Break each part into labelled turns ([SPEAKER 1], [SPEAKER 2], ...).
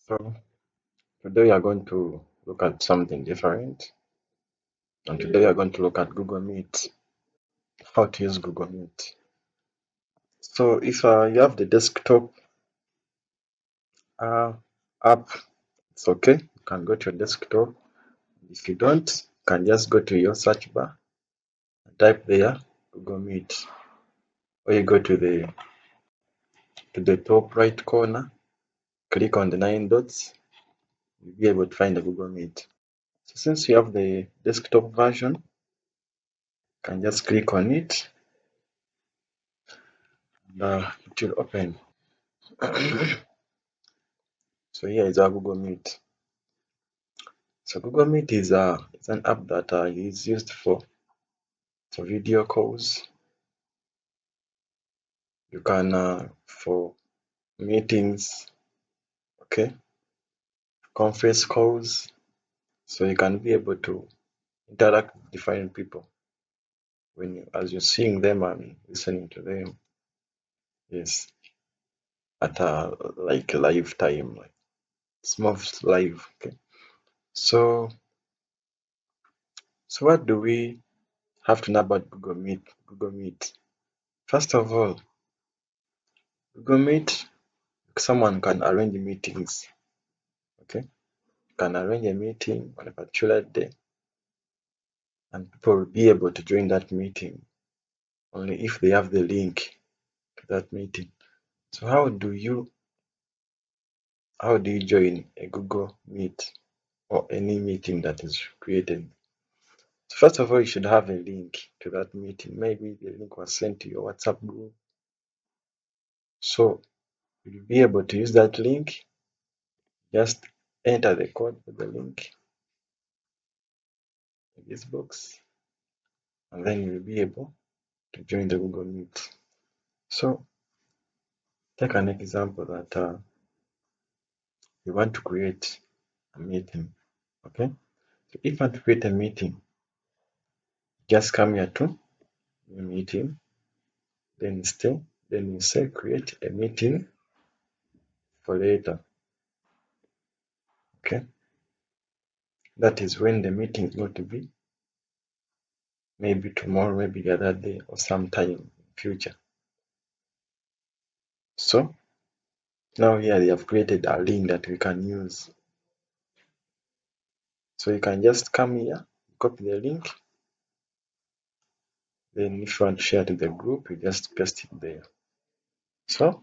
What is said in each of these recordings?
[SPEAKER 1] So today we are going to look at something different, and today we are going to look at Google Meet, how to use Google Meet. So if you have the desktop uh, app, it's okay. You can go to your desktop. If you don't, you can just go to your search bar and type there Google Meet, or you go to the top right corner, click on the 9 dots, you'll be able to find the Google Meet. So since you have the desktop version, you can just click on it, and it will open. So here is our Google Meet. So Google Meet is an app that is used for video calls. You can for meetings, okay, conference calls. So you can be able to interact with different people as you're seeing them and listening to them. Yes, at like live time, like small live. Okay. So what do we have to know about Google Meet? Google Meet. First of all, Google Meet, someone can arrange meetings. Okay, you can arrange a meeting on a particular day, and people will be able to join that meeting only if they have the link to that meeting. So how do you join a Google Meet or any meeting that is created? So first of all, you should have a link to that meeting. Maybe the link was sent to your WhatsApp group. So you'll be able to use that link. Just enter the code for the link in this box, and then you'll be able to join the Google Meet. So take an example that you want to create a meeting. Okay, so if you want to create a meeting, just come here to new meeting, then stay, then you say create a meeting for later. Okay, that is when the meeting is going to be, maybe tomorrow, maybe the other day, or sometime in future. So now here they have created a link that we can use. So you can just come here, copy the link, then if you want to share to the group, you just paste it there. So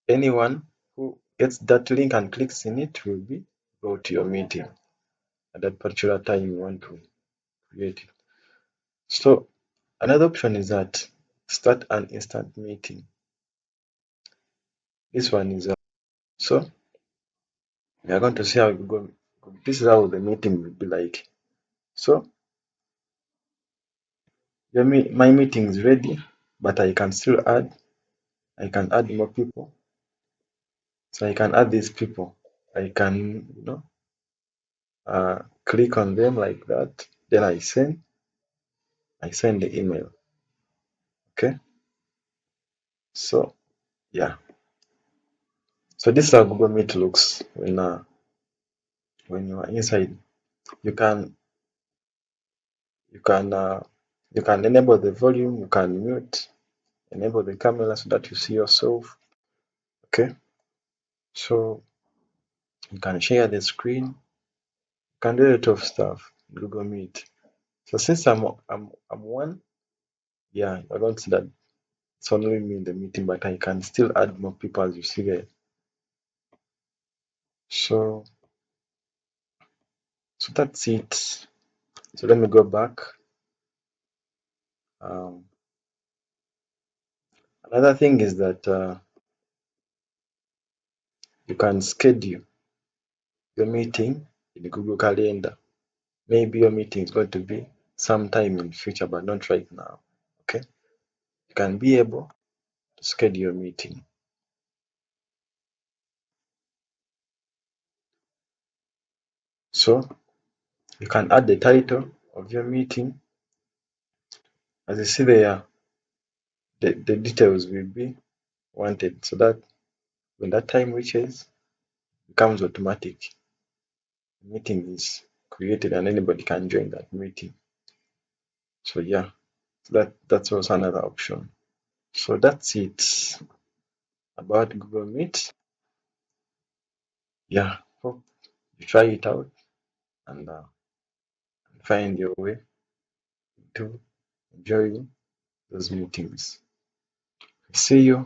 [SPEAKER 1] anyone who gets that link and clicks in it will be brought to your meeting at that particular time you want to create it. So another option is that start an instant meeting. This one is so we are going to see how Google. This is how the meeting will be like. So my meeting is ready, but I can still add. I can add more people. So I can add these people. I can click on them like that. Then I send the email. Okay. So yeah. So this is how Google Meet looks when you are inside. You can you can uh, you can enable the volume. You can mute, enable the camera so that you see yourself. Okay. So you can share the screen. You can do a lot of stuff in Google Meet. So since I'm one, yeah, you're going to see that it's only me in the meeting, but I can still add more people as you see there. So that's it. So let me go back. Um, Another thing is that you can schedule your meeting in Google Calendar. Maybe your meeting is going to be sometime in future, but not right now. Okay, you can be able to schedule your meeting. So you can add the title of your meeting. As you see there, the details will be wanted so that when that time reaches, becomes automatic. The meeting is created and anybody can join that meeting. So yeah, that's also another option. So that's it about Google Meet. Yeah, hope you try it out and find your way to enjoying those meetings. See you